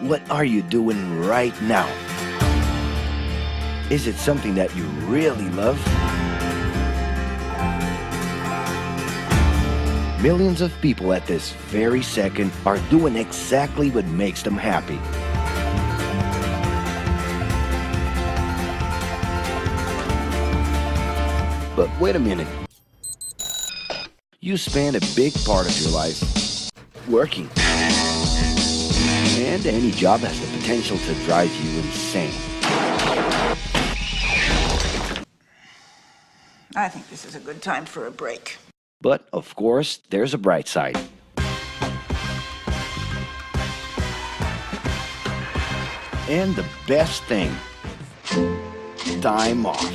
What are you doing right now? Is it something that you really love? Millions of people at this very second are doing exactly what makes them happy. But wait a minute. You spend a big part of your life working. And any job has the potential to drive you insane. I think this is a good time for a break. But, of course, there's a bright side. And the best thing, time off.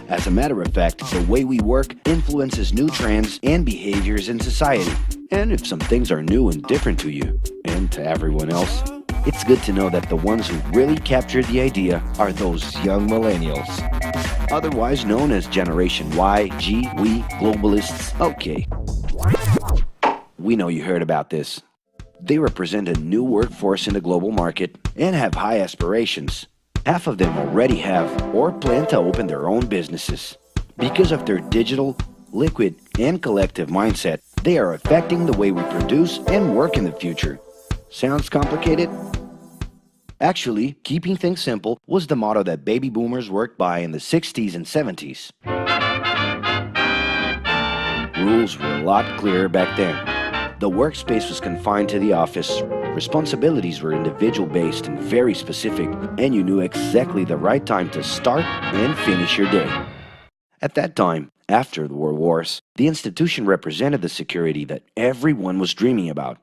As a matter of fact, the way we work influences new trends and behaviors in society. And if some things are new and different to you, and to everyone else, it's good to know that the ones who really captured the idea are those young millennials. Otherwise known as Generation Y, G, we, globalists. Okay. We know you heard about this. They represent a new workforce in the global market and have high aspirations. Half of them already have or plan to open their own businesses. Because of their digital, liquid, and collective mindset, they are affecting the way we produce and work in the future. Sounds complicated? Actually, keeping things simple was the motto that baby boomers worked by in the 60s and 70s. Rules were a lot clearer back then. The workspace was confined to the office. Responsibilities were individual-based and very specific, and you knew exactly the right time to start and finish your day. At that time, after the World Wars, the institution represented the security that everyone was dreaming about.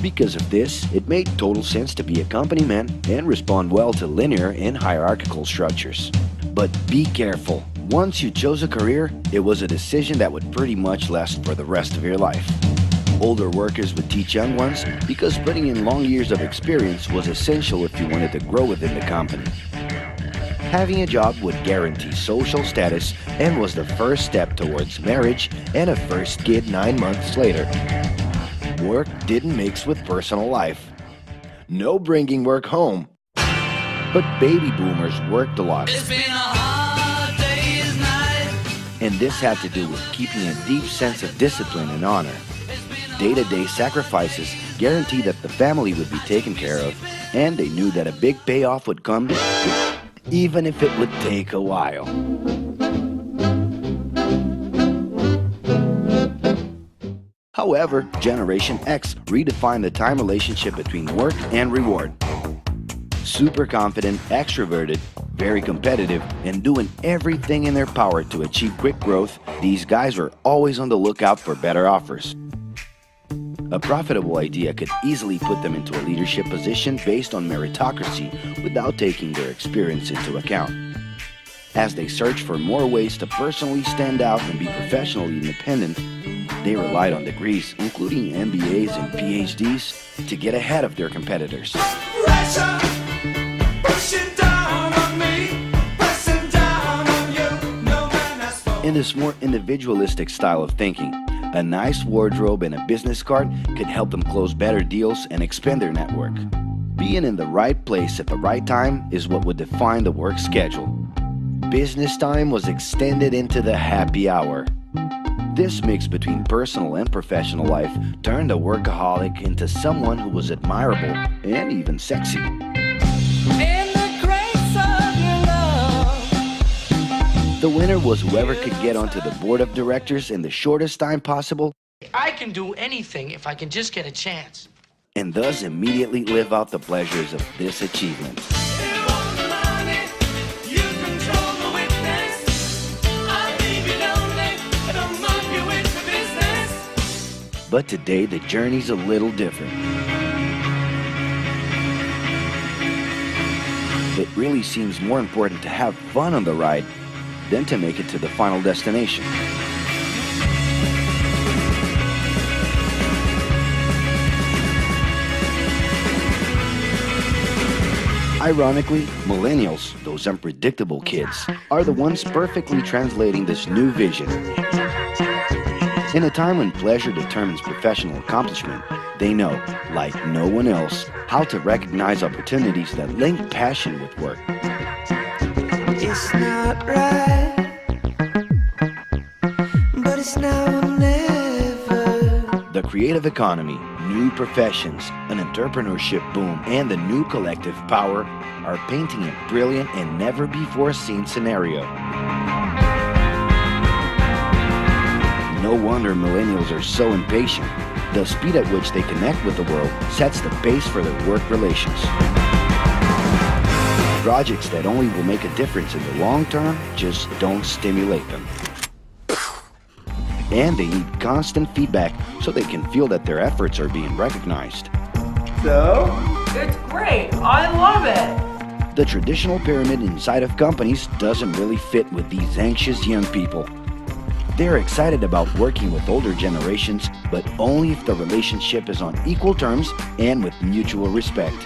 Because of this, it made total sense to be a company man and respond well to linear and hierarchical structures. But be careful. Once you chose a career, it was a decision that would pretty much last for the rest of your life. Older workers would teach young ones because putting in long years of experience was essential if you wanted to grow within the company. Having a job would guarantee social status and was the first step towards marriage and a first kid 9 months later. Work didn't mix with personal life. No bringing work home. But baby boomers worked a lot. It's been a hard day's night. And this had to do with keeping a deep sense of discipline and honor. Day-to-day sacrifices guaranteed that the family would be taken care of, and they knew that a big payoff would come, even if it would take a while. However, Generation X redefined the time relationship between work and reward. Super confident, extroverted, very competitive, and doing everything in their power to achieve quick growth, these guys were always on the lookout for better offers. A profitable idea could easily put them into a leadership position based on meritocracy without taking their experience into account. As they searched for more ways to personally stand out and be professionally independent, they relied on degrees, including MBAs and PhDs, to get ahead of their competitors. Pressure, pushing down on me, pressing down on you. No man has spoken. In this more individualistic style of thinking, a nice wardrobe and a business card could help them close better deals and expand their network. Being in the right place at the right time is what would define the work schedule. Business time was extended into the happy hour. This mix between personal and professional life turned a workaholic into someone who was admirable and even sexy. In the grace of your love. The winner was whoever could get onto the board of directors in the shortest time possible I can do anything if I can just get a chance. and thus immediately live out the pleasures of this achievement. You want the money, you control the witness. I'll leave you lonely, don't move you into business. But today the journey's a little different. It really seems more important to have fun on the ride than to make it to the final destination. Ironically, millennials, those unpredictable kids, are the ones perfectly translating this new vision. In a time when pleasure determines professional accomplishment, they know, like no one else, how to recognize opportunities that link passion with work. It's not right, but it's now or never. The creative economy, new professions, an entrepreneurship boom, and the new collective power are painting a brilliant and never-before-seen scenario. No wonder millennials are so impatient. The speed at which they connect with the world sets the pace for their work relations. Projects that only will make a difference in the long term just don't stimulate them. And they need constant feedback so they can feel that their efforts are being recognized. So? It's great. I love it. The traditional pyramid inside of companies doesn't really fit with these anxious young people. They're excited about working with older generations, but only if the relationship is on equal terms and with mutual respect.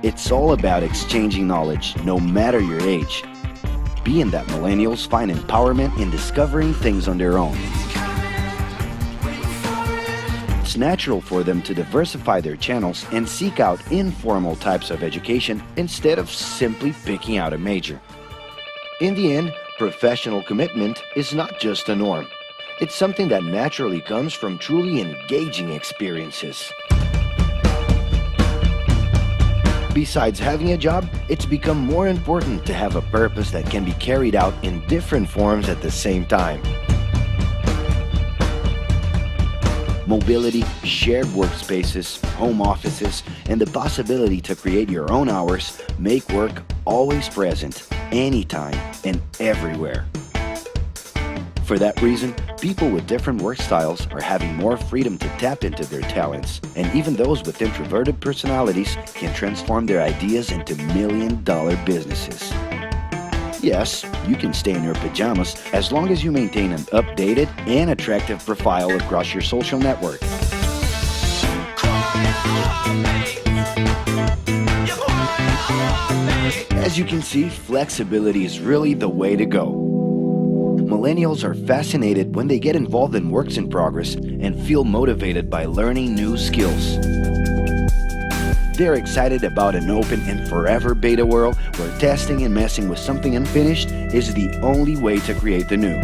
It's all about exchanging knowledge, no matter your age. Being that millennials find empowerment in discovering things on their own. It's natural for them to diversify their channels and seek out informal types of education instead of simply picking out a major. In the end, professional commitment is not just a norm. It's something that naturally comes from truly engaging experiences. Besides having a job, it's become more important to have a purpose that can be carried out in different forms at the same time. Mobility, shared workspaces, home offices, and the possibility to create your own hours make work always present, anytime and everywhere. For that reason, people with different work styles are having more freedom to tap into their talents, and even those with introverted personalities can transform their ideas into million-dollar businesses. Yes, you can stay in your pajamas as long as you maintain an updated and attractive profile across your social network. As you can see, flexibility is really the way to go. Millennials are fascinated when they get involved in works in progress and feel motivated by learning new skills. They're excited about an open and forever beta world where testing and messing with something unfinished is the only way to create the new.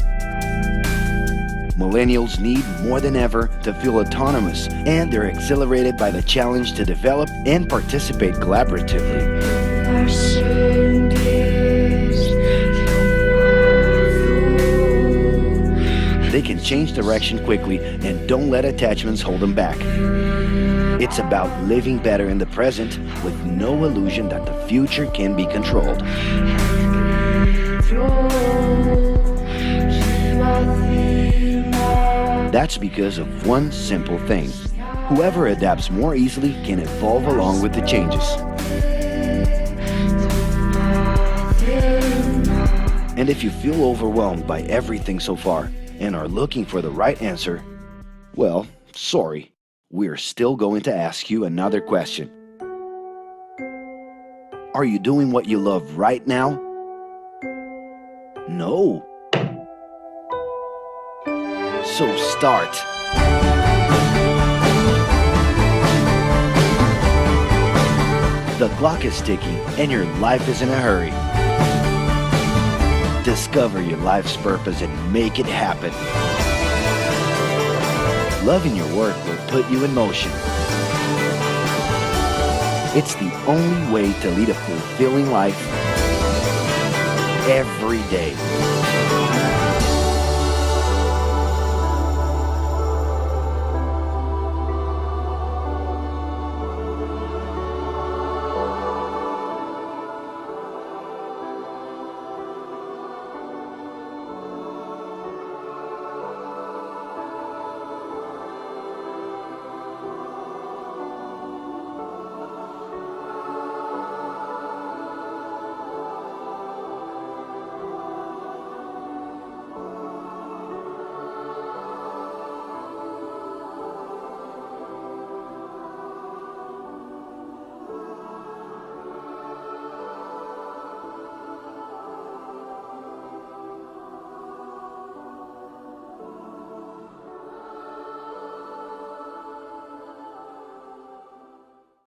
Millennials need more than ever to feel autonomous, and they're exhilarated by the challenge to develop and participate collaboratively. They can change direction quickly and don't let attachments hold them back. It's about living better in the present with no illusion that the future can be controlled. That's because of one simple thing. Whoever adapts more easily can evolve along with the changes. And if you feel overwhelmed by everything so far and are looking for the right answer, well, sorry. We're still going to ask you another question. Are you doing what you love right now? No. So start. The clock is ticking and your life is in a hurry. Discover your life's purpose and make it happen. Loving your work will put you in motion. It's the only way to lead a fulfilling life every day.